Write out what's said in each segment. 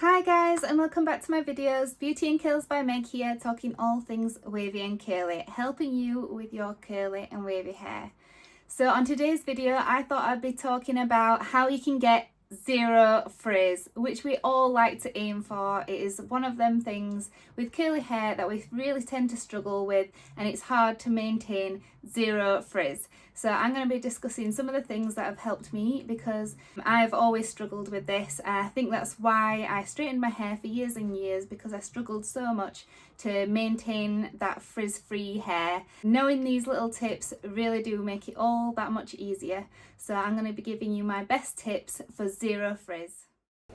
Hi guys, and welcome back to my videos. Beauty and Curls by Meg here, talking all things wavy and curly, helping you with your curly and wavy hair. So on today's video, I thought I'd be talking about how you can get zero frizz, which we all like to aim for. It is one of them things with curly hair that we really tend to struggle with, and it's hard to maintain zero frizz. So I'm going to be discussing some of the things that have helped me, because I've always struggled with this. I think that's why I straightened my hair for years and years, because I struggled so much to maintain that frizz-free hair. Knowing these little tips really do make it all that much easier. So I'm going to be giving you my best tips for zero frizz.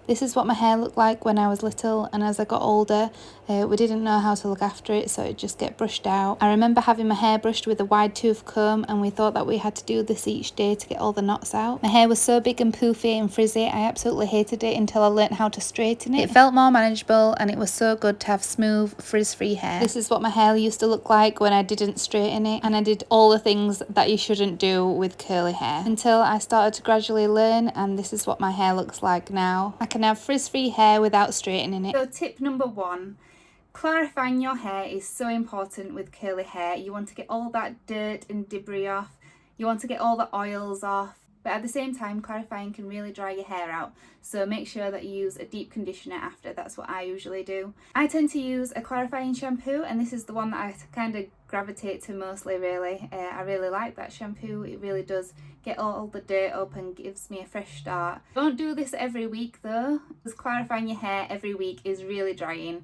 This is what my hair looked like when I was little, and as I got older we didn't know how to look after it, so it just get brushed out. I remember having my hair brushed with a wide tooth comb, and we thought that we had to do this each day to get all the knots out. My hair was so big and poofy and frizzy, I absolutely hated it until I learnt how to straighten it. It felt more manageable, and it was so good to have smooth frizz-free hair. This is what my hair used to look like when I didn't straighten it, and I did all the things that you shouldn't do with curly hair until I started to gradually learn, and this is what my hair looks like now. I can have frizz-free hair without straightening it. So tip number one, clarifying your hair is so important with curly hair. You want to get all that dirt and debris off. You want to get all the oils off. But at the same time, clarifying can really dry your hair out. So make sure that you use a deep conditioner after. That's what I usually do. I tend to use a clarifying shampoo, and this is the one that I kind of gravitate to mostly, really. I really like that shampoo. It really does get all the dirt up and gives me a fresh start. Don't do this every week though, because clarifying your hair every week is really drying.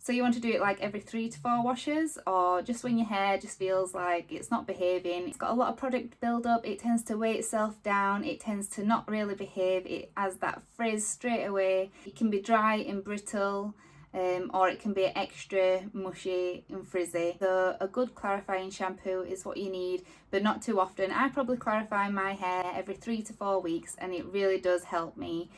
So you want to do it like every 3 to 4 washes, or just when your hair just feels like it's not behaving. It's got a lot of product build up, it tends to weigh itself down, it tends to not really behave, it has that frizz straight away. It can be dry and brittle, or it can be extra mushy and frizzy. So a good clarifying shampoo is what you need, but not too often. I probably clarify my hair every 3 to 4 weeks, and it really does help me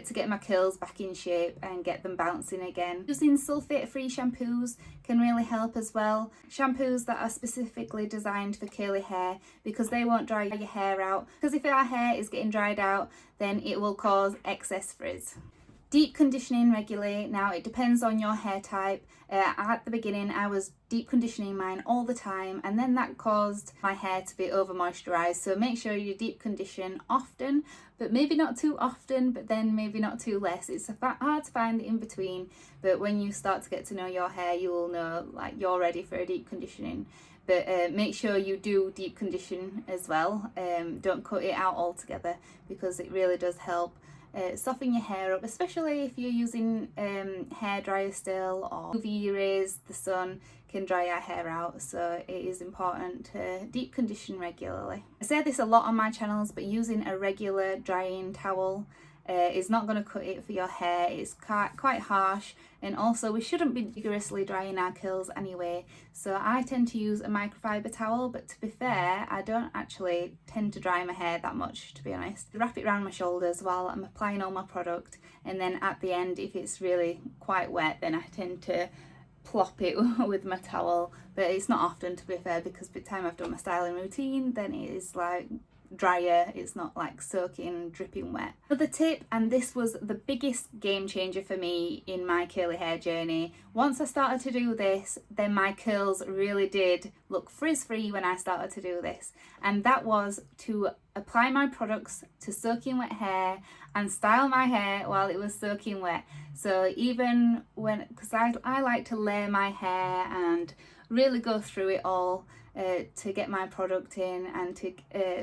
to get my curls back in shape and get them bouncing again. Using sulfate-free shampoos can really help as well. Shampoos that are specifically designed for curly hair, because they won't dry your hair out. Because if our hair is getting dried out, then it will cause excess frizz. Deep conditioning regularly. Now it depends on your hair type. At the beginning I was deep conditioning mine all the time, and then that caused my hair to be over moisturized. So make sure you deep condition often, but maybe not too often, but then maybe not too less. It's hard to find the in between, but when you start to get to know your hair, you will know like you're ready for a deep conditioning. But make sure you do deep condition as well. Don't cut it out altogether, because it really does help soften your hair up, especially if you're using hair dryer still, or UV rays, the sun can dry our hair out. So it is important to deep condition regularly. I say this a lot on my channels, but using a regular drying towel is not going to cut it for your hair. It's quite harsh, and also we shouldn't be vigorously drying our curls anyway. So I tend to use a microfiber towel, but to be fair, I don't actually tend to dry my hair that much, to be honest. I wrap it around my shoulders while I'm applying all my product, and then at the end, if it's really quite wet, then I tend to plop it with my towel. But it's not often, to be fair, because by the time I've done my styling routine, then it is like drier. It's not like soaking, dripping wet. Another tip, and this was the biggest game changer for me in my curly hair journey. Once I started to do this, then my curls really did look frizz-free when I started to do this, and that was to apply my products to soaking wet hair and style my hair while it was soaking wet. So even when, because I like to layer my hair and really go through it all to get my product in and to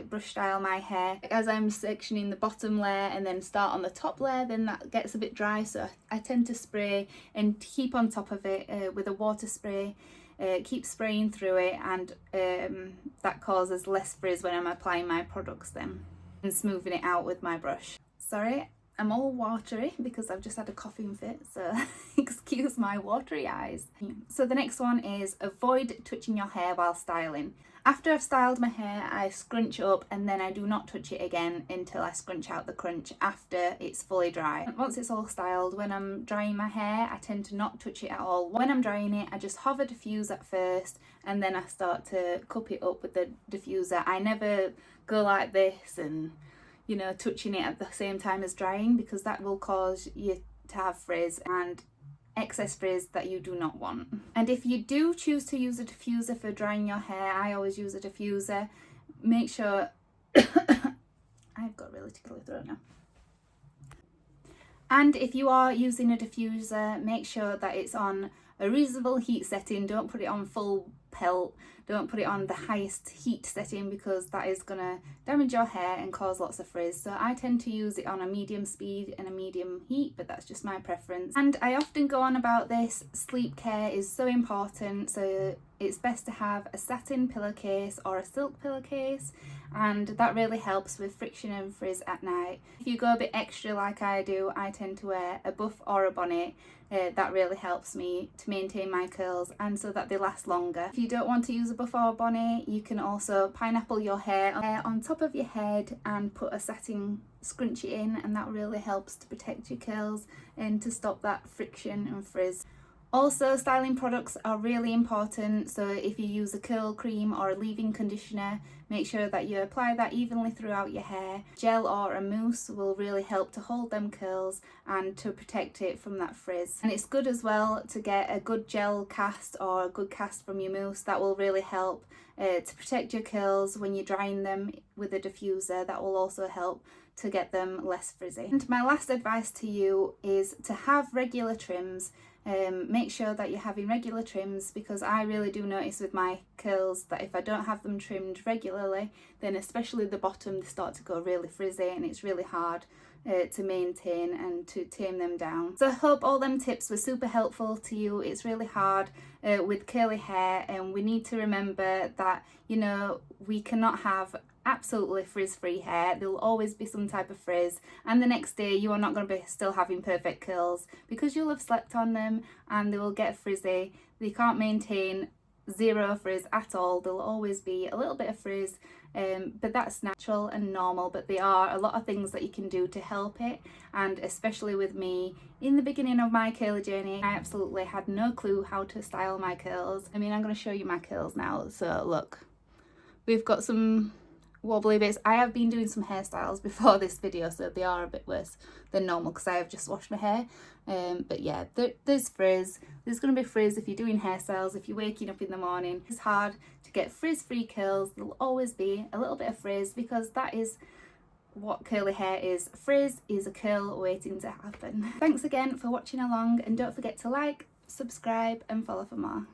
brush style my hair. As I'm sectioning the bottom layer and then start on the top layer, then that gets a bit dry, so I tend to spray and keep on top of it with a water spray. Keep spraying through it, and that causes less frizz when I'm applying my products then, and smoothing it out with my brush. Sorry, I'm all watery because I've just had a coughing fit, so excuse my watery eyes. So the next one is avoid touching your hair while styling. After I've styled my hair, I scrunch up, and then I do not touch it again until I scrunch out the crunch after it's fully dry. Once it's all styled, when I'm drying my hair, I tend to not touch it at all. When I'm drying it, I just hover diffuse at first, and then I start to cup it up with the diffuser. I never go like this and, you know, touching it at the same time as drying, because that will cause your to have frizz and excess frizz that you do not want. And if you do choose to use a diffuser for drying your hair, I always use a diffuser. Make sure I've got really tickly throat now. And if you are using a diffuser, make sure that it's on a reasonable heat setting. Don't put it on full pelt. Don't put it on the highest heat setting, because that is going to damage your hair and cause lots of frizz. So I tend to use it on a medium speed and a medium heat, but that's just my preference. And I often go on about this. Sleep care is so important, so it's best to have a satin pillowcase or a silk pillowcase, and that really helps with friction and frizz at night. If you go a bit extra like I do, I tend to wear a buff or a bonnet. That really helps me to maintain my curls and so that they last longer. If you don't want to use a buff or a bonnet, you can also pineapple your hair on top of your head and put a satin scrunchie in, and that really helps to protect your curls and to stop that friction and frizz. Also, styling products are really important, so if you use a curl cream or a leave-in conditioner, make sure that you apply that evenly throughout your hair. Gel or a mousse will really help to hold them curls and to protect it from that frizz. And it's good as well to get a good gel cast or a good cast from your mousse. That will really help to protect your curls when you're drying them with a diffuser. That will also help to get them less frizzy. And my last advice to you is to have regular trims. Make sure that you're having regular trims, because I really do notice with my curls that if I don't have them trimmed regularly, then especially the bottom, they start to go really frizzy and it's really hard to maintain and to tame them down. So I hope all them tips were super helpful to you. It's really hard with curly hair, and we need to remember that, you know, we cannot have absolutely frizz-free hair. There'll always be some type of frizz, and the next day you are not going to be still having perfect curls, because you'll have slept on them and they will get frizzy. They can't maintain zero frizz at all. There'll always be a little bit of frizz, but that's natural and normal. But there are a lot of things that you can do to help it, and especially with me in the beginning of my curly journey, I absolutely had no clue how to style my curls. I mean, I'm going to show you my curls now. So look, we've got some wobbly bits. I have been doing some hairstyles before this video, so they are a bit worse than normal because I have just washed my hair. But yeah, there's frizz. There's going to be frizz if you're doing hairstyles, if you're waking up in the morning. It's hard to get frizz-free curls. There'll always be a little bit of frizz, because that is what curly hair is. Frizz is a curl waiting to happen. Thanks again for watching along, and don't forget to like, subscribe and follow for more.